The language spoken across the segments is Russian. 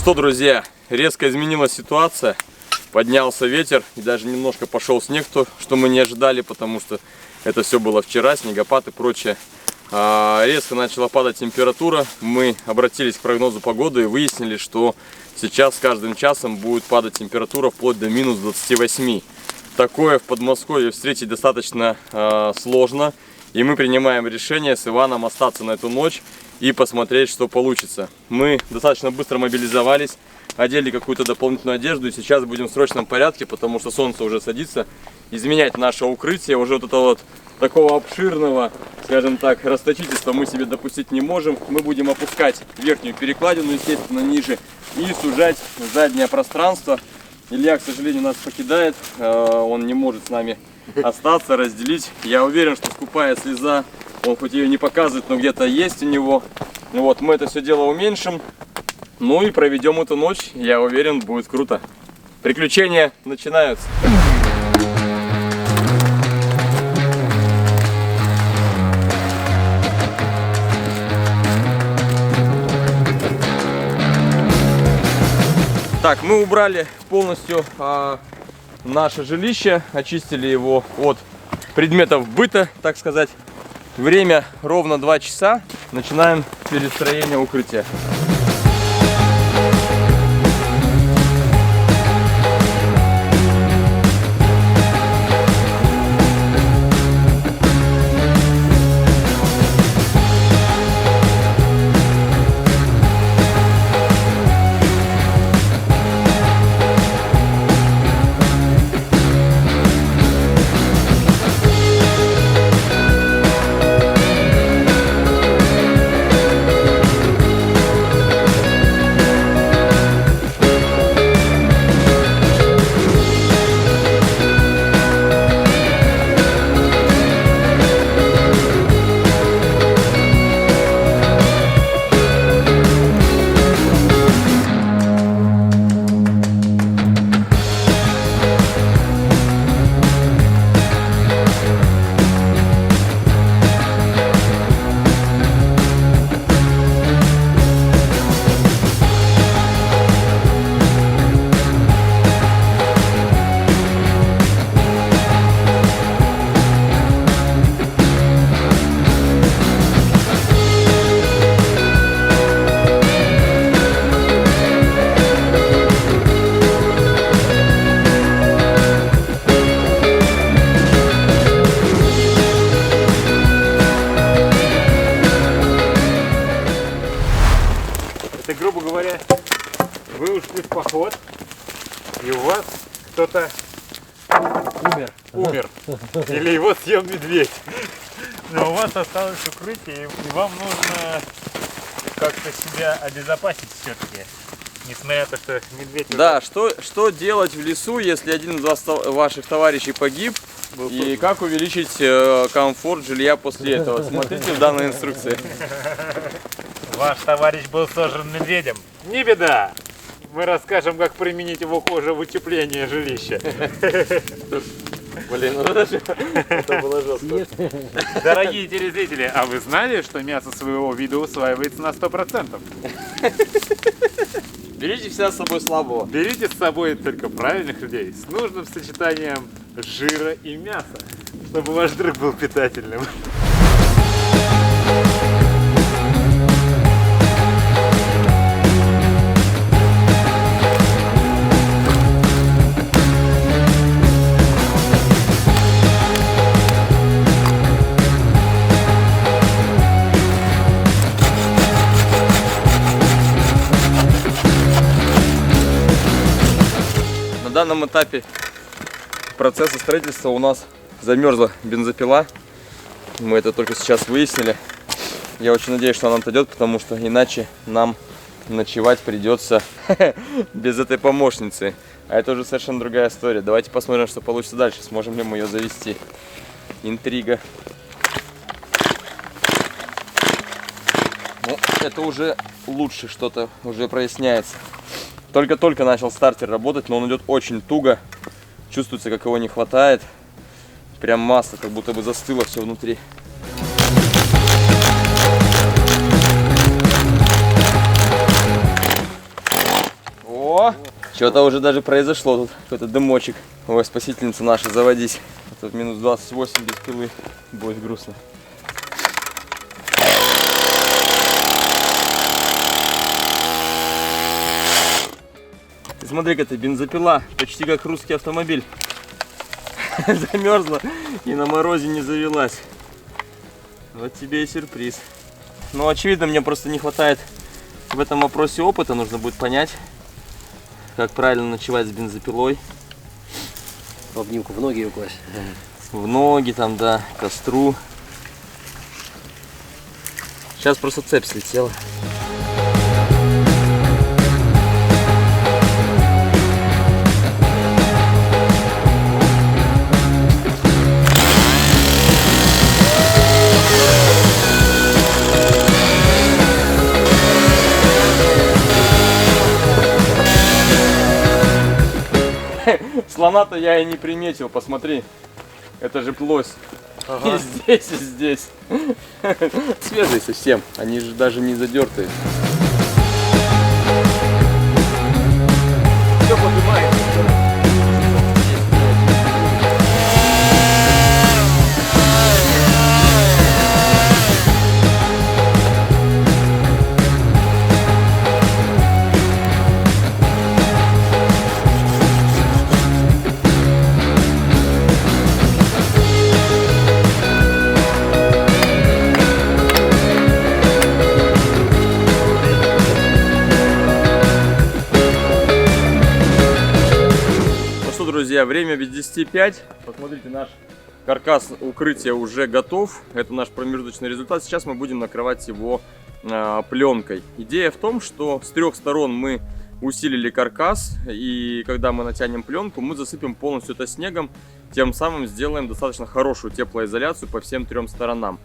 что, друзья, резко изменилась ситуация. Поднялся ветер и даже немножко пошел снег, что мы не ожидали, потому что это все было вчера, снегопад и прочее. Резко начала падать температура. Мы обратились к прогнозу погоды и выяснили, что сейчас с каждым часом будет падать температура вплоть до минус 28. Такое в Подмосковье встретить достаточно сложно. И мы принимаем решение с Иваном остаться на эту ночь и посмотреть, что получится. Мы достаточно быстро мобилизовались, одели какую-то дополнительную одежду и сейчас будем в срочном порядке, потому что солнце уже садится, изменять наше укрытие. Уже вот это вот такого обширного, скажем так, расточительства мы себе допустить не можем. Мы будем опускать верхнюю перекладину, естественно, ниже, и сужать заднее пространство. Илья, к сожалению, нас покидает, он не может с нами остаться, разделить. Я уверен, что скупая слеза, он хоть ее не показывает, но где-то есть у него. Вот, мы это все дело уменьшим, ну и проведем эту ночь. Я уверен, будет круто. Приключения начинаются. Так, мы убрали полностью наше жилище, очистили его от предметов быта, так сказать. Время ровно 2 часа. Начинаем перестроение укрытия. Это, грубо говоря, вы ушли в поход, и у вас кто-то умер. Или его съел медведь. Но у вас осталось укрытие, и вам нужно как-то себя обезопасить все-таки. Несмотря на то, что медведь... Да, что делать в лесу, если один из ваших товарищей погиб? И как увеличить комфорт жилья после этого? Смотрите в данной инструкции. Ваш товарищ был сожран медведем. Не беда! Мы расскажем, как применить его кожу в утепление жилища. Блин, ну это было жестко. Дорогие телезрители, а вы знали, что мясо своего вида усваивается на 100%? Берите всегда с собой слабого. Берите с собой только правильных людей с нужным сочетанием жира и мяса, чтобы ваш дрыг был питательным. На данном этапе процесса строительства у нас замерзла бензопила. Мы это только сейчас выяснили. Я очень надеюсь, что она отойдет, потому что иначе нам ночевать придется без этой помощницы. А это уже совершенно другая история. Давайте посмотрим, что получится дальше. Сможем ли мы ее завести. Интрига. Ну, это уже лучше, что-то уже проясняется. Только-только начал стартер работать, но он идет очень туго. Чувствуется, как его не хватает. Прям масса, как будто бы застыло все внутри. О, что-то уже даже произошло тут, какой-то дымочек. Ой, спасительница наша, заводись. А то в минус 28 без пилы будет грустно. Ты смотри-ка, ты бензопила, почти как русский автомобиль. Замерзла и на морозе не завелась. Вот тебе и сюрприз. Но очевидно, мне просто не хватает в этом вопросе опыта. Нужно будет понять, как правильно ночевать с бензопилой. В обнимку в ноги ее класть. В ноги там, да, к костру. Сейчас просто цепь слетела. Слона-то я и не приметил, посмотри. Это же плось. Ага. И здесь, и здесь. Свежие совсем. Они же даже не задертые. Все поднимается. Друзья, время без 10:05. Посмотрите, наш каркас укрытия уже готов. Это наш промежуточный результат. Сейчас мы будем накрывать его пленкой. Идея в том, что с 3 сторон мы усилили каркас, и когда мы натянем пленку, мы засыпем полностью это снегом, тем самым сделаем достаточно хорошую теплоизоляцию по всем 3 сторонам.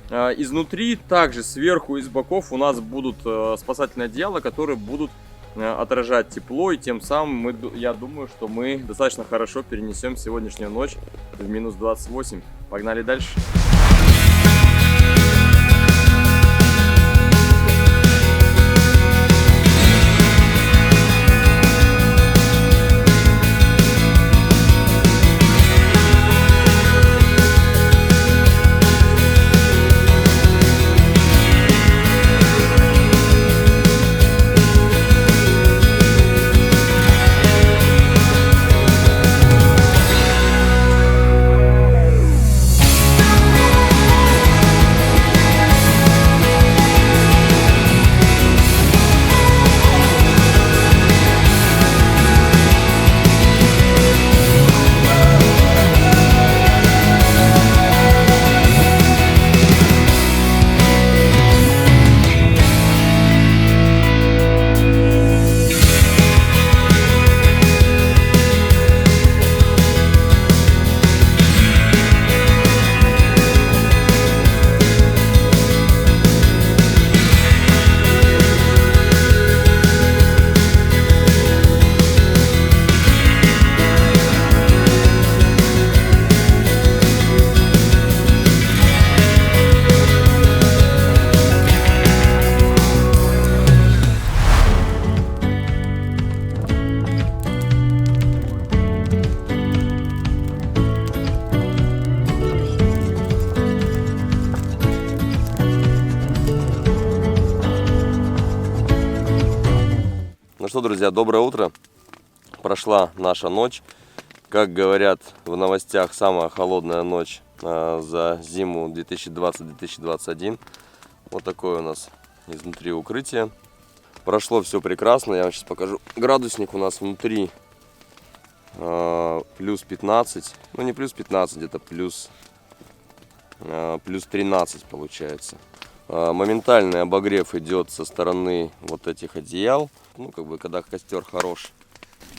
Изнутри, также сверху и с боков у нас будут спасательные одеяла, которые будут отражать тепло, и тем самым я думаю, что мы достаточно хорошо перенесем сегодняшнюю ночь в минус 28. Погнали дальше. Ну что, друзья, доброе утро. Прошла наша ночь. Как говорят в новостях, самая холодная ночь за зиму 2020-2021. Вот такое у нас изнутри укрытие. Прошло все прекрасно. Я вам сейчас покажу. Градусник у нас внутри плюс 15. Ну не плюс 15, где-то плюс 13 получается. Моментальный обогрев идет со стороны вот этих одеял. Ну, как бы, когда костер хорош.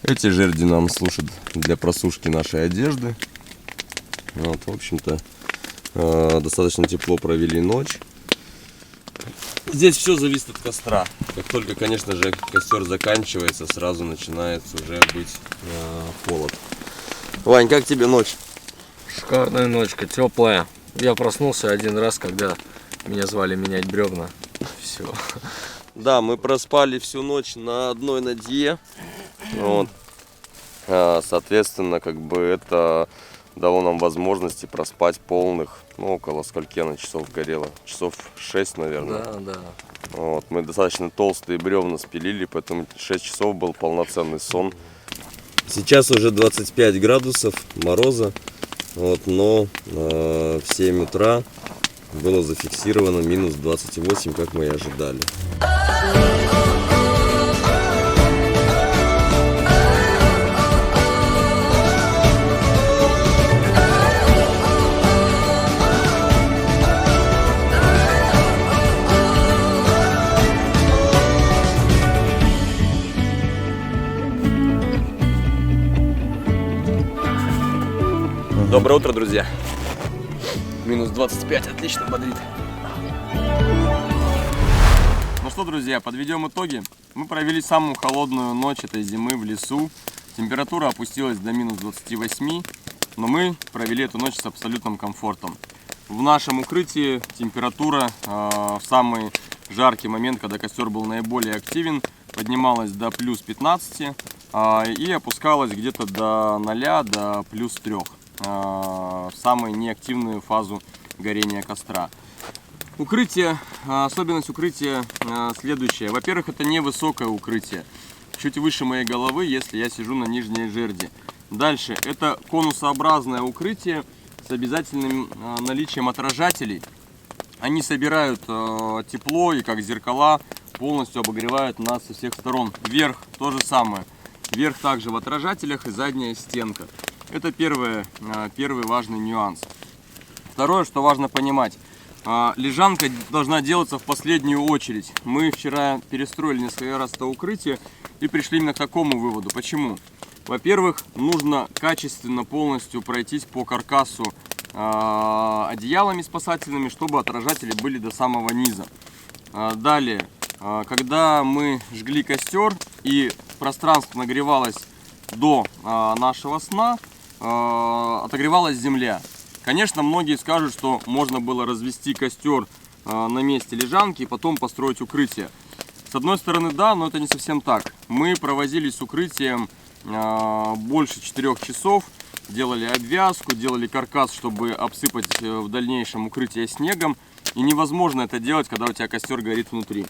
Эти жерди нам служат для просушки нашей одежды. Вот, в общем-то, достаточно тепло провели ночь. Здесь все зависит от костра. Как только, конечно же, костер заканчивается, сразу начинает уже быть холод. Вань, как тебе ночь? Шикарная ночка, теплая. Я проснулся один раз, когда меня звали менять бревна. Все. Да, мы проспали всю ночь на одной надье. Вот. Соответственно, как бы это дало нам возможности проспать полных, ну, около скольки она часов горела? Часов 6, наверное. Да, да. Вот. Мы достаточно толстые бревна спилили, поэтому 6 часов был полноценный сон. Сейчас уже 25 градусов мороза, вот, но в 7 утра было зафиксировано минус 28, как мы и ожидали. Доброе утро, друзья. Минус 25, отлично бодрит. Ну что, друзья, подведем итоги. Мы провели самую холодную ночь этой зимы в лесу. Температура опустилась до минус 28, но мы провели эту ночь с абсолютным комфортом. В нашем укрытии температура в самый жаркий момент, когда костер был наиболее активен, поднималась до плюс 15 и опускалась где-то до 0, до плюс 3. В самую неактивную фазу горения костра. Укрытие, особенность укрытия следующая. Во-первых, это невысокое укрытие, чуть выше моей головы, если я сижу на нижней жерди. Дальше, это конусообразное укрытие с обязательным наличием отражателей. Они собирают тепло и как зеркала полностью обогревают нас со всех сторон. Вверх то же самое. Вверх также в отражателях и задняя стенка. Это первый важный нюанс. Второе, что важно понимать. Лежанка должна делаться в последнюю очередь. Мы вчера перестроили несколько раз это укрытие и пришли именно к такому выводу. Почему? Во-первых, нужно качественно полностью пройтись по каркасу одеялами спасательными, чтобы отражатели были до самого низа. Далее, когда мы жгли костер и пространство нагревалось до нашего сна, отогревалась земля. Конечно, многие скажут, что можно было развести костер на месте лежанки и потом построить укрытие. С одной стороны, да, но это не совсем так. Мы провозились с укрытием больше 4 часов, делали обвязку, делали каркас, чтобы обсыпать в дальнейшем укрытие снегом. И невозможно это делать, когда у тебя костер горит внутри.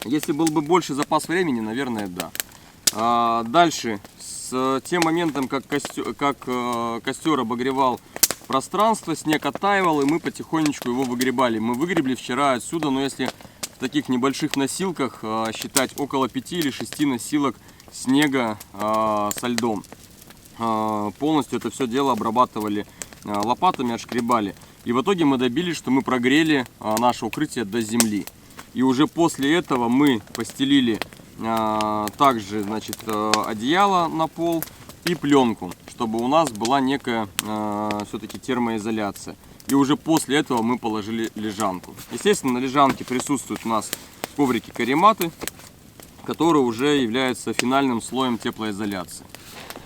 Если был бы больше запас времени, наверное, да. Дальше. С тем моментом, как костер обогревал пространство, снег оттаивал, и мы потихонечку его выгребали. Мы выгребли вчера отсюда, но если в таких небольших носилках считать, около 5 или 6 носилок снега со льдом. Полностью это все дело обрабатывали лопатами, отшкребали. И в итоге мы добились, что мы прогрели наше укрытие до земли. И уже после этого мы постелили также, значит, одеяло на пол и пленку, чтобы у нас была некая все-таки термоизоляция. И уже после этого мы положили лежанку. Естественно, на лежанке присутствуют у нас коврики-карематы, которые уже являются финальным слоем теплоизоляции.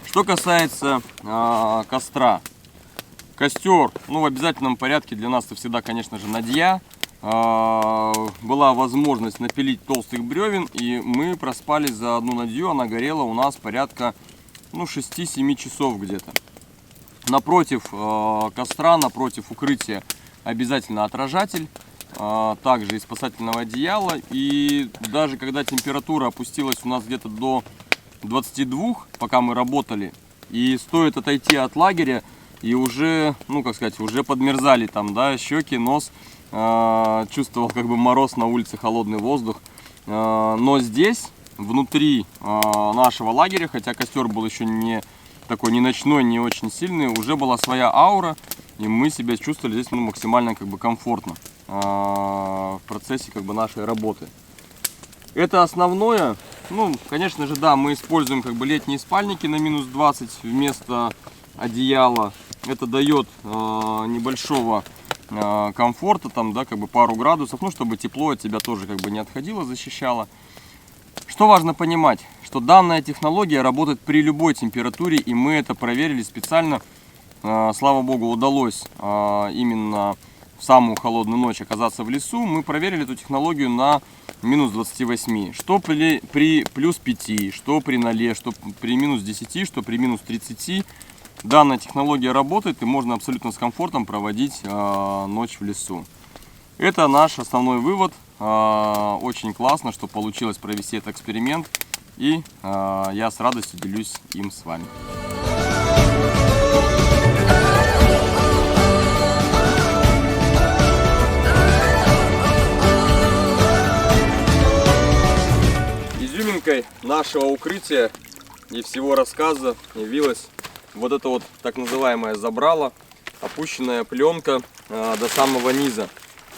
Что касается костра. Костер, ну, в обязательном порядке для нас это всегда, конечно же, надья. Была возможность напилить толстых бревен, и мы проспали за одну надью. Она горела у нас порядка 6-7 часов где-то. Напротив костра, напротив укрытия обязательно отражатель, также из спасательного одеяла. И даже когда температура опустилась у нас где-то до 22, пока мы работали, и стоит отойти от лагеря, и уже, уже подмерзали там, да, щеки, нос. Чувствовал как бы мороз на улице, холодный воздух. Но здесь, внутри нашего лагеря, хотя костер был еще не такой, не ночной, не очень сильный, уже была своя аура, и мы себя чувствовали здесь максимально комфортно в процессе нашей работы. Это основное. Конечно же, да, мы используем летние спальники на минус 20 вместо одеяла. Это дает небольшого комфорта, там, да, пару градусов, чтобы тепло от тебя тоже не отходило, защищало. Что важно понимать, что данная технология работает при любой температуре, и мы это проверили специально. Слава богу, удалось именно в самую холодную ночь оказаться в лесу, мы проверили эту технологию на минус 28. Что при плюс 5, что при 0, что при минус 10, что при минус 30. Данная технология работает и можно абсолютно с комфортом проводить ночь в лесу. Это наш основной вывод. Очень классно, что получилось провести этот эксперимент. И я с радостью делюсь им с вами. Изюминкой нашего укрытия и всего рассказа явилась вот эта вот так называемая забрала, опущенная пленка до самого низа.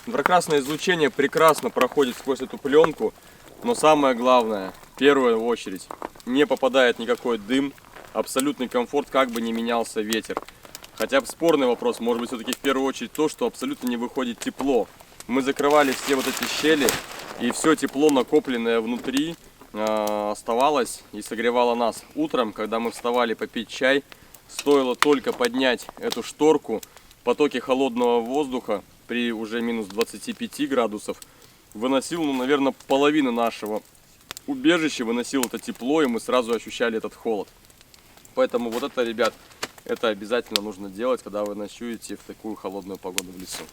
Инфракрасное излучение прекрасно проходит сквозь эту пленку, но самое главное, в первую очередь, не попадает никакой дым, абсолютный комфорт, как бы ни менялся ветер. Хотя спорный вопрос, может быть, все-таки в первую очередь то, что абсолютно не выходит тепло. Мы закрывали все вот эти щели, и все тепло, накопленное внутри, оставалось и согревало нас. Утром, когда мы вставали попить чай, стоило только поднять эту шторку, потоки холодного воздуха при уже минус 25 градусов выносил, ну, наверное, половину нашего убежища, выносил это тепло, и мы сразу ощущали этот холод. Поэтому вот это, ребят, это обязательно нужно делать, когда вы ночуете в такую холодную погоду в лесу.